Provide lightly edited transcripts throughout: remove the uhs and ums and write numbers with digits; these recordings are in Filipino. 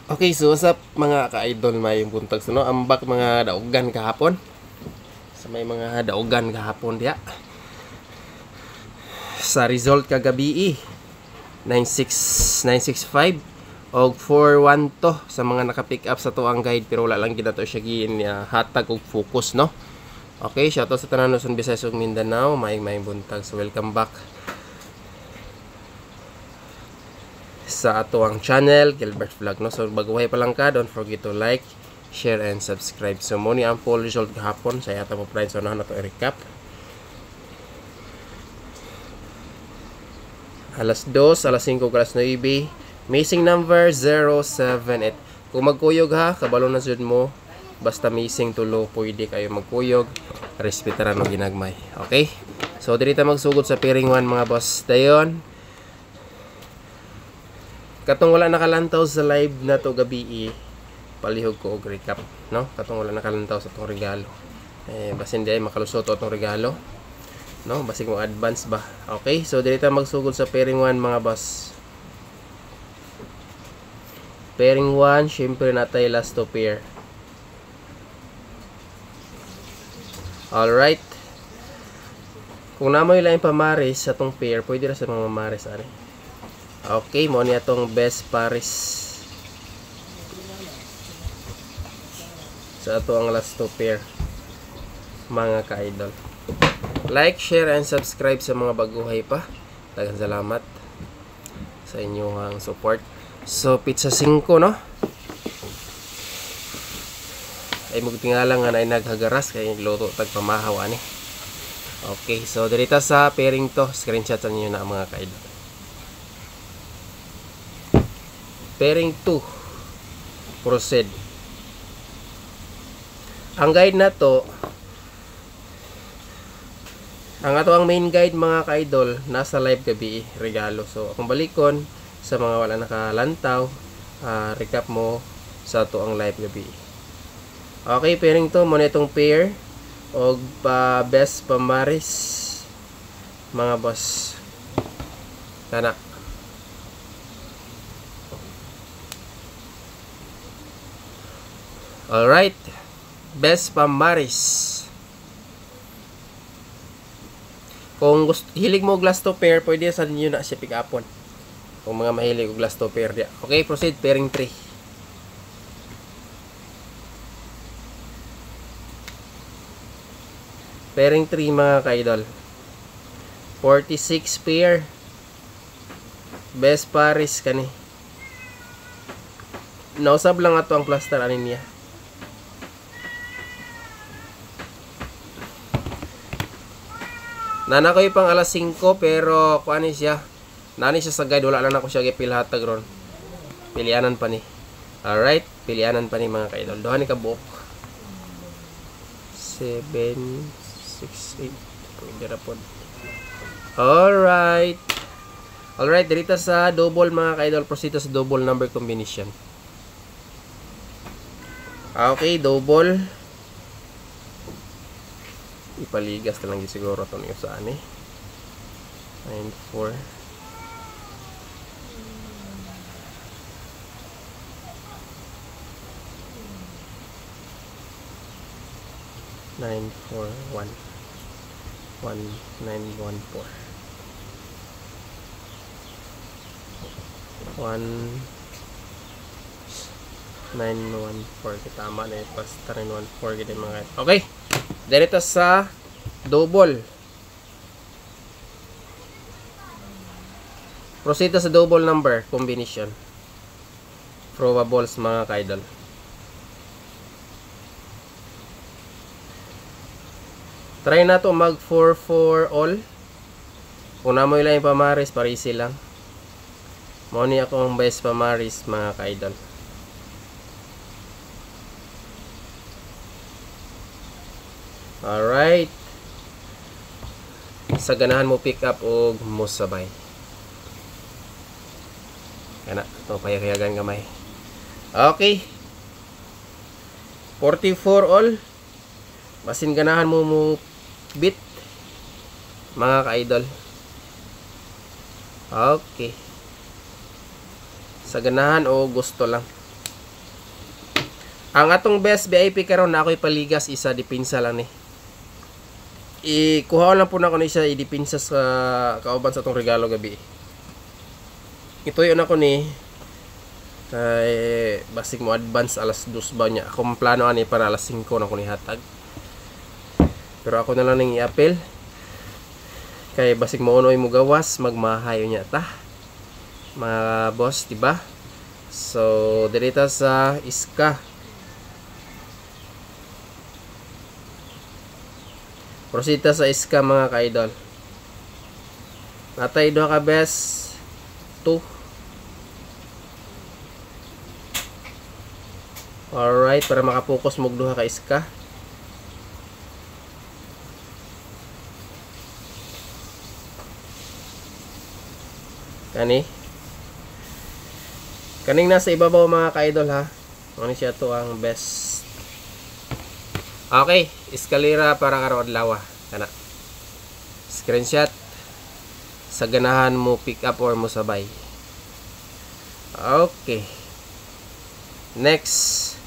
Okay, so what's up mga ka-idol, may buntag sa no? Ambak mga daugan kahapon. Sa may mga daugan kahapon diya. Sa result kagabi 96965 og 41 to sa mga naka-pick up sa tuang guide pero wala lang gid to siya giin hatag og focus no. Okay, shoutout sa tanan Luzon, Visayas ug Mindanao. May buntag, so welcome back sa ato ang channel Gilbert Vlog no. So baguhay pa lang ka, don't forget to like, share and subscribe. So mo ni ang full result gahapon sa yata mo friends, so na to i-recap. Alas 2, alas 5, alas 9, missing number 078. Kung magkuyog ha, kabalo na sud mo, basta missing tulo pwede kayo magkuyog, respetaran og ginagmay. Okay, so diri ta magsugod sa pairing 1 mga boss dayon. Katong wala nakalantaw sa live na to gabi, palihog ko og recap no. Katong wala nakalantaw sa tong regalo, basin di ay makalusot atong regalo no, basig mo advance ba. Okay, so dili ta magsugod sa pairing 1 mga boss. Pairing 1, syempre natay last to pair. Alright, kung namoy lang pamaris sa tong pair, pwede ra sa mga maris ani. Okay, mo niya tong best paris sa ato ang last to pair mga ka-idol. Like, share and subscribe sa mga baguhay pa. Daghang salamat sa inyong support. So pizza 5 no, ay magtingala nga na naghagaras kay luto tag pamahaw ani. Okay, so dirita sa pairing to, screenshot niyo na mga ka-idol. Pairing 2, proceed. Ang guide na to, ang ato ang main guide mga ka-idol, nasa live gabi regalo. So akong balikon sa mga wala nakalantaw, recap mo sa ato ang live gabi. Okay, pairing to, mo itong pair og pa best pamaris mga boss kana. Alright, best pamaris. Kung gusto, hilig mo glass to pair, pwede sa ninyo na siya pick upon. Kung mga mahilig og glass to pair dia. Okay, proceed pairing 3. Pairing 3 mga ka-idol. 46 pair. Best paris kani. Nausab lang ato ang plaster ani niya. Nana ko pang alas 5 pero kuani siya. Nani siya sa guide, wala lang ako siya gipilhatag ron. Pilianan pa ni. Alright, pilianan pa ni mga ka-idol. Duha ni ka buok. 7 6 8 pwede ra pod. Alright. Alright, dirita sa double mga ka-idol, proceed sa double number combination. Okay, double. Ipaligas na lang siguro ito nyo sa ani. 9 4 9 4 1 1 9 1 4 1 914. Tama na yung pasta rin 14 gini mga. Okay, dirito sa double. Proceed sa double number combination. Probables mga ka-idol. Try na to mag 4-4 all. Kung namoy lang yung pamaris, parisi lang. Moni ako ang best pamaris mga ka-idol. Alright. Sa ganahan mo pick up o mo sabay. Kana, ito payayagan gamay. Okay. 44 all. Basin ganahan mo bit mga ka-idol. Okay. Sa ganahan o gusto lang. Ang atong best VIP karon na ako'y paligas isa dipinsa lang ni. Ikuha lang po na ko ni siya idipinsa sa kauban sa atong regalo gabi. Ituyo na ko ni kay basig mo advance alas 2 ba niya. Akong plano ani para alas 5 na ko ni hatag. Pero ako na lang ning i-appeal. Kay basig mo unoy mo gawas magmahayo niya ta. Mga boss, diba? So, dirita sa iska. Proceed ta sa iska mga ka-idol. Natay do ka best 2. Alright, para makapokus mo duha ka iska. Kaning nasa ibabaw mga ka-idol ha. Ano siya to ang best. Okay, eskalera para karo adlaw kana. Screenshot sa ganahan mo pick up or mo sabay. Okay. Next.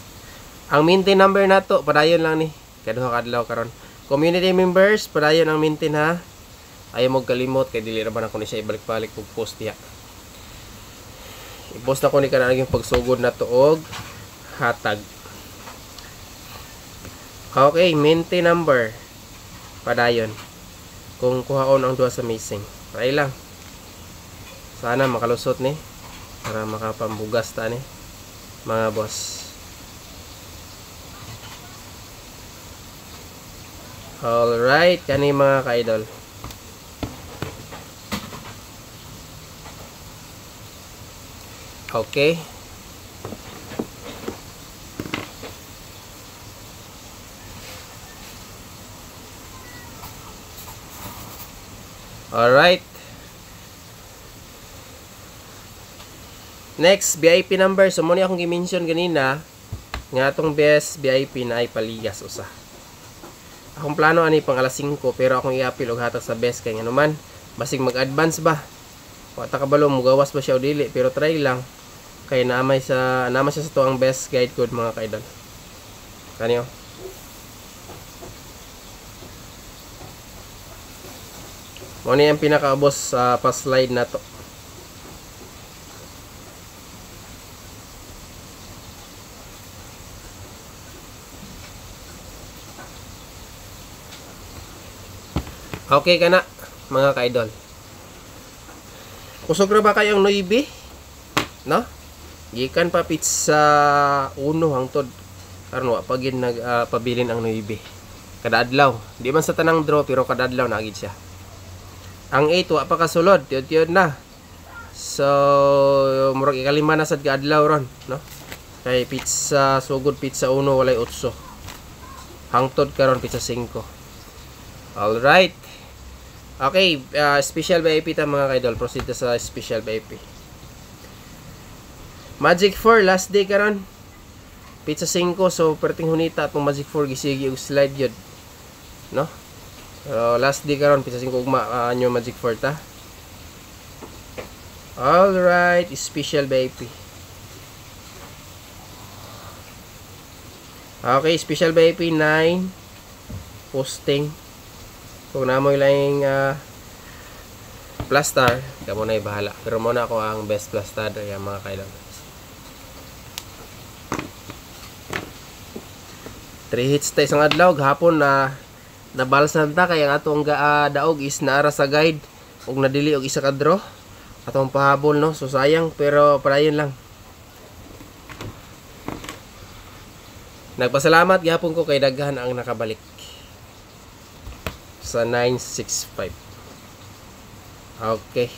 Ang maintain number nato padayon lang ni. Kaduha ka adlaw karon. Community members padayon ang maintain ha. Ayaw mo kalimot kay dili ra man ako ni siya ibalik-balik og post diha. I-post na ko ni kana naging pagsugod na tuog hatag. Okay, maintain number padayon. Kung kuhaon ang duha sa missing. Try lang. Sana makalusot ni para makapambugas ta ni mga boss. Alright, kani mga ka-idol. Okay. Alright. Next, VIP number. So, muna akong i-mention ganina nga atong best VIP na ay paligas usa. Akong plano ani pang alas 5 pero akong i-appeal og hatag sa best kay nganuman basig mag-advance ba. Wa ta kabalo mo gawas ba siya o dili pero try lang. Kaya naman siya sa to ang best guide code mga ka-idol. Kanyo. Muna yung pinakaubos sa pa-slide na to. Okay ka na mga ka-idol. Kusog ra ba kayong noibi? No? Gikan pa pizza uno hangtod karon wa pa gid nagpabilin ang noibi. Kada adlaw, di man sa tanang draw pero kada adlaw na gid siya. Ang 8 wa pa kasulod, tiyod na. So murag ikalima na sad ka adlaw ron, no? Kay pizza sugod pizza uno walay 8. Hangtod karon pizza 5. All right. Okay, special VIP ta mga ka-idol. Proceed ta sa special VIP. Magic 4 last day karon. Pizza 5 so perting hunita atong Magic 4 gisigi og slide yun. No? So last day karon pizza 5 ugma anyo Magic 4 ta. All right, special VIP. Okay, special VIP 9 posting. Kung namoy lang plaster, kamo na bahala. Pero muna ako ang best plaster yung mga kailan. 3 hits tayo isang adlaw hapon na nabalsan ta kaya nga atong daog is naara sa guide ug nadili og isa ka draw atong pahabol no. So sayang pero padayon lang. Nagpasalamat gyapon ko kay daghan ang nakabalik sa 965. Okay.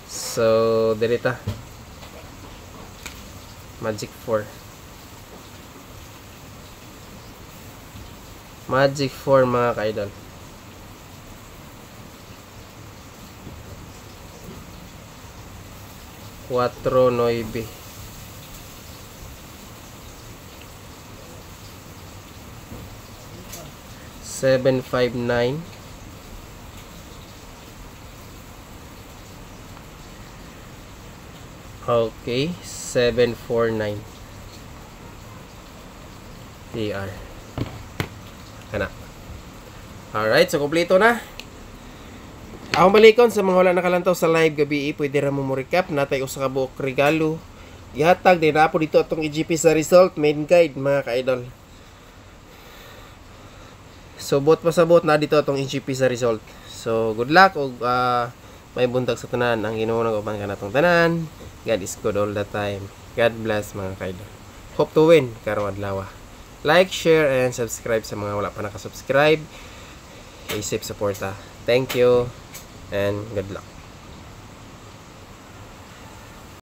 So dirita Magic 4. Magic 4 mga ka-idol. Cuatro Noibe. Seven, 5, 9. Okay, 7, 4, 9. PR. Kana. Alright, so kompleto na. Akong balikon sa mga wala nakalantaw sa live gabi, pwede ra mo recap natay usa ka buok regalo. Gihatag din na po dito atong EGP sa result main guide mga ka-idol. So bot pa sa bot na dito atong EGP sa result. So good luck og may buntag sa tanan ang Ginoo nag-uban kanatong tanan. God is good all the time. God bless mga ka-idol. Hope to win karong adlaw. Like, share and subscribe sa mga wala pa naka-subscribe. Isip suporta. Thank you and good luck.